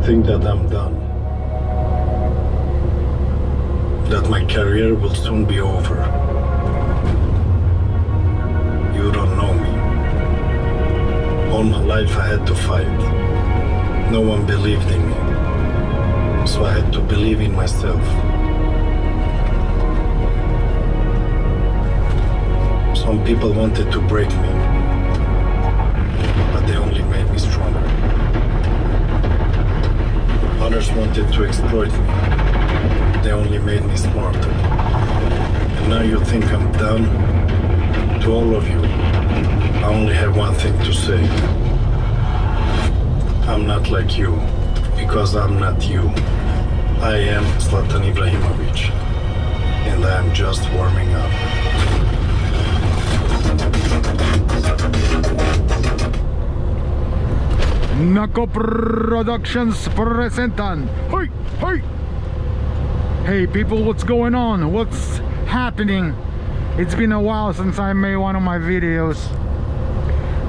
think that I'm done. That my career will soon be over. You don't know me. All my life I had to fight. No one believed in me. So I had to believe in myself. Some people wanted to break me, but they only made me stronger. Others wanted to exploit me. They only made me smarter. And now you think I'm done? To all of you, I only have one thing to say. I'm not like you, because I'm not you. I am Zlatan Ibrahimovic, and I am just warming up. Naco Productions presentan. Hey, hey. Hey people, what's going on? What's happening? It's been a while since I made one of my videos.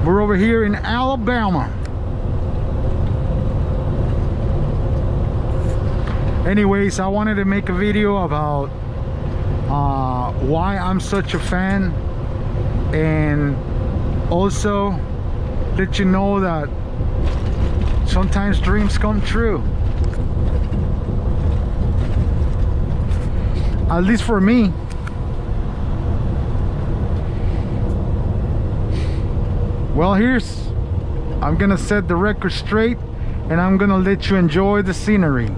We're over here in Alabama. Anyways, I wanted to make a video about why I'm such a fan, and also let you know that sometimes dreams come true. At least for me. Well, I'm gonna set the record straight, and I'm gonna let you enjoy the scenery.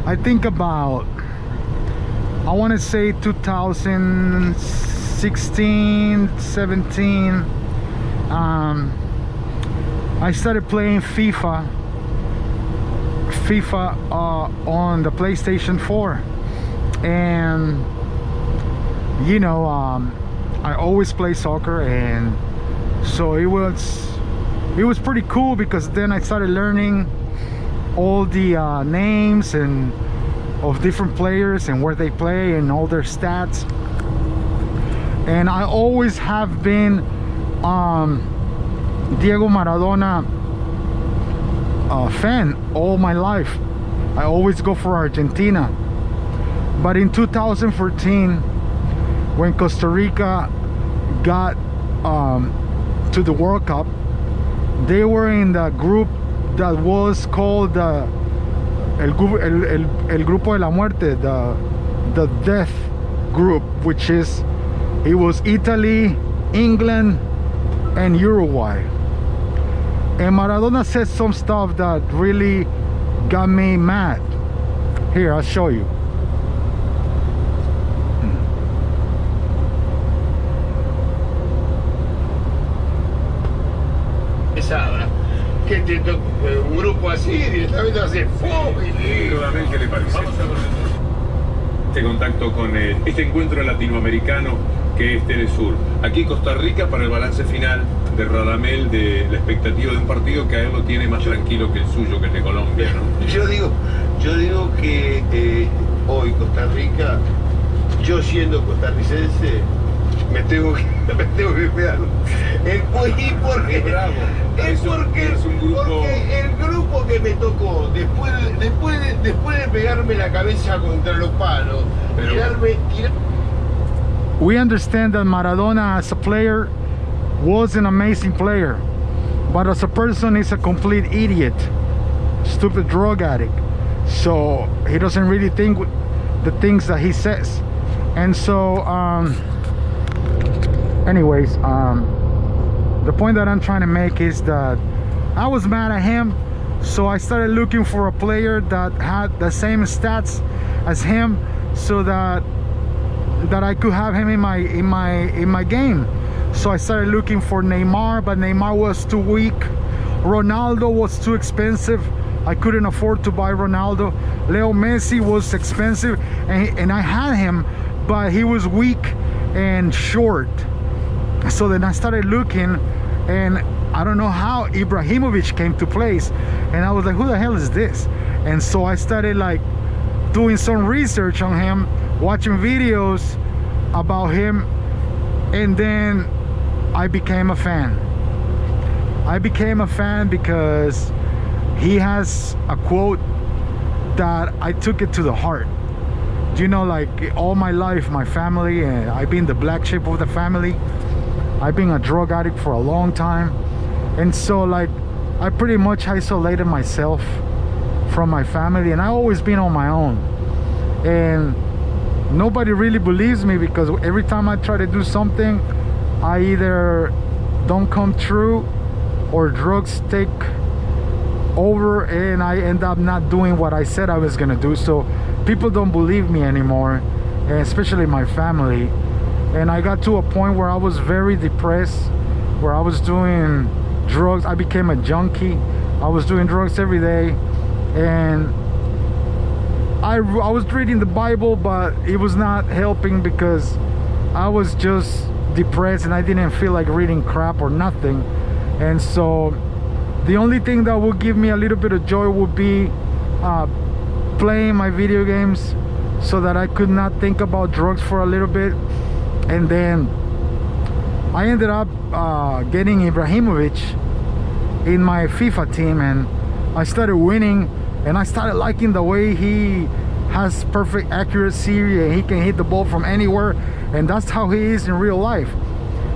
I think about, I want to say 2016, 17, I started playing FIFA on the PlayStation 4, and you know, I always play soccer, and so it was pretty cool, because then I started learning all the names and of different players and where they play and all their stats. And I always have been Diego Maradona fan all my life. I always go for Argentina. But in 2014, when Costa Rica got to the World Cup, they were in the group that was called el Grupo de la Muerte, the death group, which is, it was Italy, England, and Uruguay. And Maradona said some stuff that really got me mad. Here, I'll show you. Que te un grupo así directamente hace ¡fum! ¿Qué le parece? Este contacto con este encuentro latinoamericano que es Telesur. Aquí Costa Rica para el balance final de Radamel, de la expectativa de un partido que a él lo tiene más tranquilo que el suyo, que el de Colombia, ¿no? Yo digo que hoy Costa Rica, yo siendo costarricense, me tengo que cuidar. Porque el grupo que me tocó, después de pegarme la cabeza contra los palos, We understand that Maradona as a player was an amazing player, but as a person he's a complete idiot, stupid drug addict. So he doesn't really think the things that he says. And so anyways, the point that I'm trying to make is that I was mad at him, so I started looking for a player that had the same stats as him, so that I could have him in my game. So I started looking for Neymar, but Neymar was too weak. Ronaldo was too expensive. I couldn't afford to buy Ronaldo. Leo Messi was expensive, and I had him, but he was weak and short. So then I started looking, and I don't know how Ibrahimovic came to place, and I was like, who the hell is this? And so I started like doing some research on him, watching videos about him, and then I became a fan. I became a fan because he has a quote that I took it to the heart. You know, like all my life, my family, and I've been the black sheep of the family. I've been a drug addict for a long time, and so like I pretty much isolated myself from my family, and I've always been on my own, and nobody really believes me because every time I try to do something, I either don't come true or drugs take over and I end up not doing what I said I was gonna do. So people don't believe me anymore, and especially my family. And I got to a point where I was very depressed, where I was doing drugs. I became a junkie. I was doing drugs every day, and I was reading the Bible, but it was not helping because I was just depressed and I didn't feel like reading crap or nothing. And so the only thing that would give me a little bit of joy would be playing my video games, so that I could not think about drugs for a little bit. And then I ended up getting Ibrahimovic in my FIFA team, and I started winning, and I started liking the way he has perfect accuracy and he can hit the ball from anywhere, and that's how he is in real life.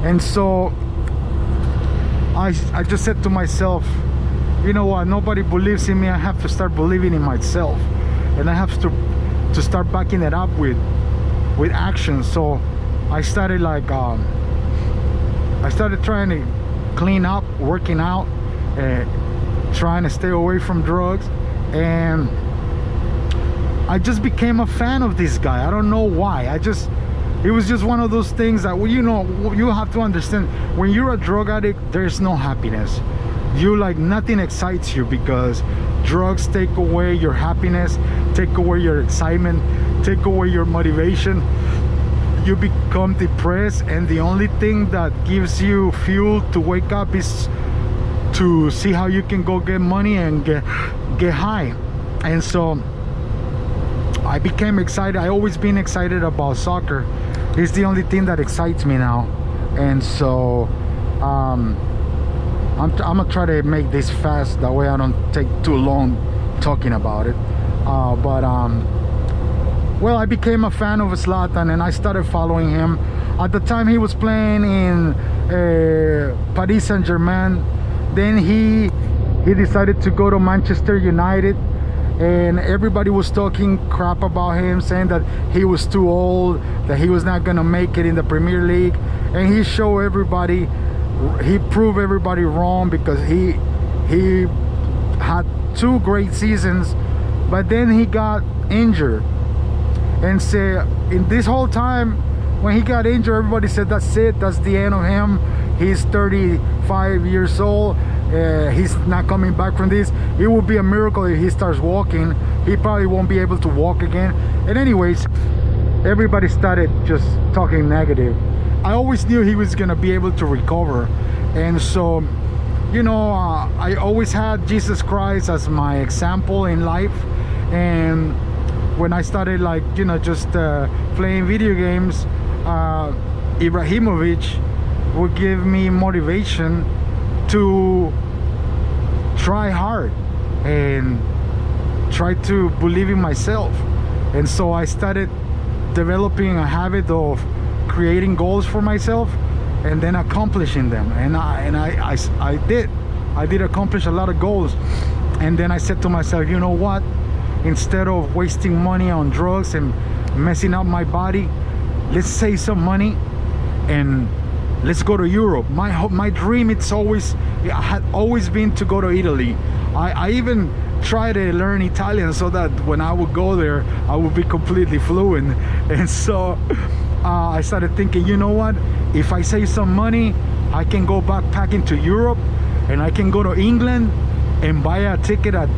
And so I just said to myself, you know what, nobody believes in me. I have to start believing in myself, and I have to start backing it up with action. So I started like I started trying to clean up, working out, trying to stay away from drugs, and I just became a fan of this guy. I don't know why. It was just one of those things that, well, you know, you have to understand, when you're a drug addict, there's no happiness. You like, nothing excites you because drugs take away your happiness, take away your excitement, take away your motivation. You become depressed, and the only thing that gives you fuel to wake up is to see how you can go get money and get high. And so I became excited. I always been excited about soccer. It's the only thing that excites me now. And so I'm gonna try to make this fast, that way I don't take too long talking about it. Well, I became a fan of Zlatan, and I started following him. At the time, he was playing in Paris Saint-Germain. Then he decided to go to Manchester United, and everybody was talking crap about him, saying that he was too old, that he was not gonna make it in the Premier League. And he showed everybody, he proved everybody wrong, because he had 2 great seasons, but then he got injured. And say, in this whole time when he got injured, everybody said, that's it, that's the end of him. He's 35 years old, he's not coming back from this. It would be a miracle if he starts walking. He probably won't be able to walk again. And anyways, everybody started just talking negative. I always knew he was gonna be able to recover. And so, you know, I always had Jesus Christ as my example in life. And when I started, like, you know, just playing video games, Ibrahimovic would give me motivation to try hard and try to believe in myself. And so I started developing a habit of creating goals for myself and then accomplishing them. And I did accomplish a lot of goals. And then I said to myself, you know what, instead of wasting money on drugs and messing up my body, let's save some money and let's go to Europe. My dream, it had always been to go to Italy. I even tried to learn Italian so that when I would go there, I would be completely fluent. And so I started thinking, you know what, if I save some money, I can go backpacking to Europe, and I can go to England and buy a ticket at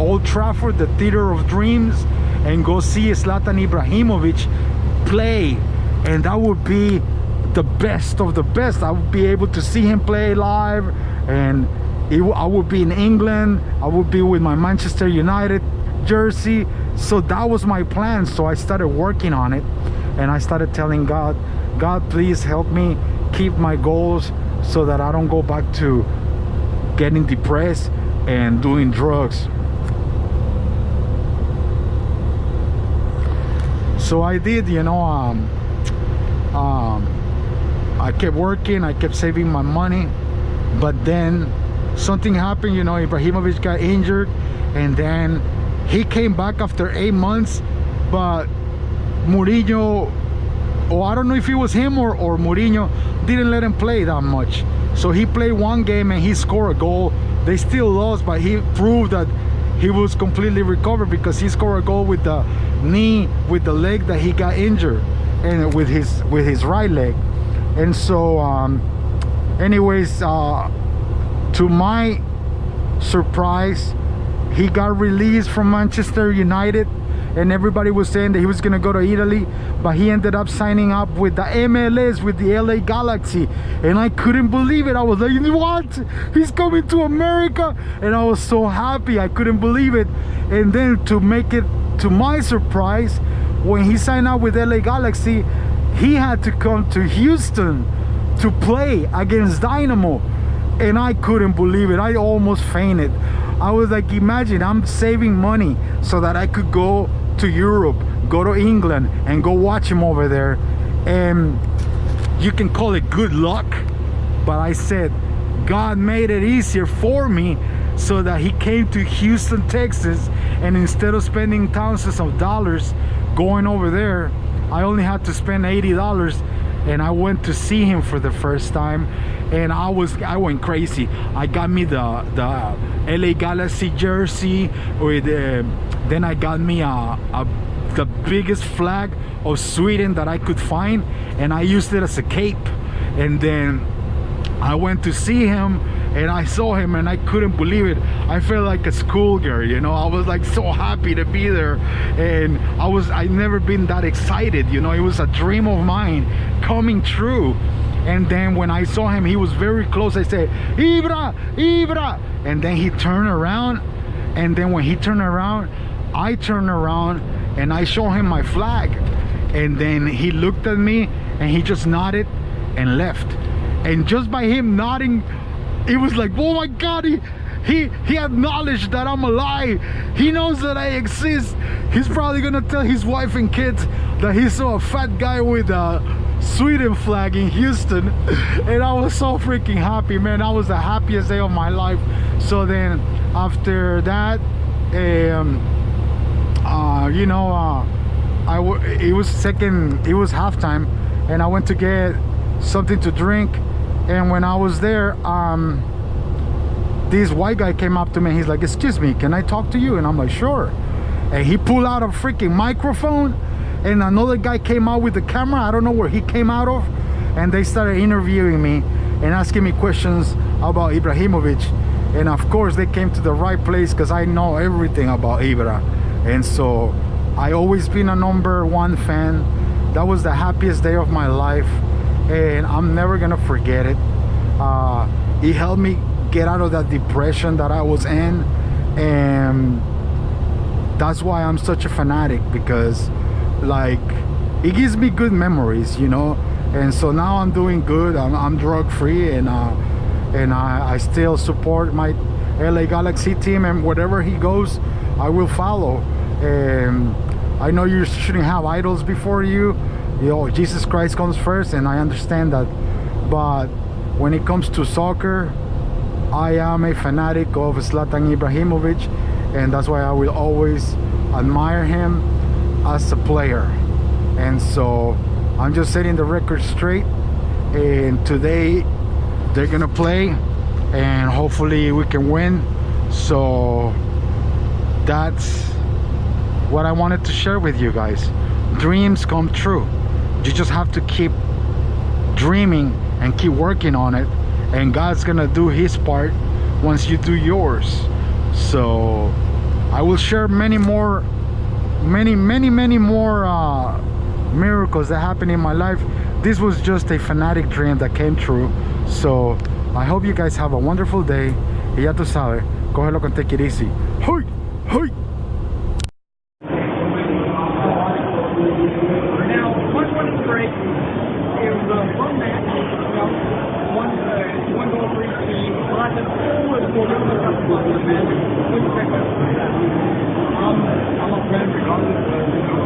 Old Trafford, the Theater of Dreams, and go see Zlatan Ibrahimovic play. And that would be the best of the best. I would be able to see him play live, and I would be in England. I would be with my Manchester United jersey. So that was my plan. So I started working on it, and I started telling God, God, please help me keep my goals so that I don't go back to getting depressed and doing drugs. So I did, you know, I kept working, I kept saving my money, but then something happened, you know. Ibrahimovic got injured, and then he came back after 8 months, but Mourinho, or I don't know if it was him or Mourinho, didn't let him play that much. So he played one game and he scored a goal. They still lost, but he proved that he was completely recovered, because he scored a goal with the knee, with the leg that he got injured, and with his right leg. And so anyways, to my surprise, he got released from Manchester United, and everybody was saying that he was gonna go to Italy, but he ended up signing up with the MLS, with the LA Galaxy. And I couldn't believe it. I was like, what? He's coming to America? And I was so happy, I couldn't believe it. And then, to make it to my surprise, when he signed up with LA Galaxy, he had to come to Houston to play against Dynamo. And I couldn't believe it. I almost fainted. I was like, imagine, I'm saving money so that I could go to Europe, go to England, and go watch him over there. And you can call it good luck, but I said God made it easier for me, so that he came to Houston, Texas, and instead of spending thousands of dollars going over there, I only had to spend $80, and I went to see him for the first time. And I went crazy. I got me the LA Galaxy jersey with then I got me the biggest flag of Sweden that I could find, and I used it as a cape. And then I went to see him, and I saw him, and I couldn't believe it. I felt like a schoolgirl, you know. I was like so happy to be there, and I'd never been that excited, you know. It was a dream of mine coming true. And then when I saw him, he was very close. I said, Ibra, Ibra. And then he turned around. And then when he turned around, I turned around and I showed him my flag. And then he looked at me and he just nodded and left. And just by him nodding, it was like, oh my God, he acknowledged that I'm alive. He knows that I exist. He's probably gonna tell his wife and kids that he saw a fat guy with a Sweden flag in Houston. And I was so freaking happy, man. That was the happiest day of my life. So then after that, you know, it was halftime, and I went to get something to drink. And when I was there, this white guy came up to me. He's like, excuse me, can I talk to you? And I'm like, sure. And he pulled out a freaking microphone, and another guy came out with the camera. I don't know where he came out of. And they started interviewing me and asking me questions about Ibrahimovic. And of course they came to the right place, because I know everything about Ibra. And so I always been a #1 fan. That was the happiest day of my life, and I'm never gonna forget it. It helped me get out of that depression that I was in, and that's why I'm such a fanatic, because like it gives me good memories, you know. And so now I'm doing good. I'm drug free, and I still support my LA Galaxy team, and wherever he goes I will follow. And I know you shouldn't have idols before you. You know, Jesus Christ comes first, and I understand that. But when it comes to soccer, I am a fanatic of Zlatan Ibrahimovic, and that's why I will always admire him as a player. And so I'm just setting the record straight, and today they're gonna play, and hopefully we can win. So that's what I wanted to share with you guys. Dreams come true. You just have to keep dreaming and keep working on it, and God's gonna do his part once you do yours. So I will share many more miracles that happen in my life this was just a fanatic dream that came true. So I hope you guys have a wonderful day. Y ya tú sabes, cógelo con take it easy. Hey, hey. Now, one break. It was one match, one goal for each team. Lots of forward for the match. What do you think? I'm a fan regardless of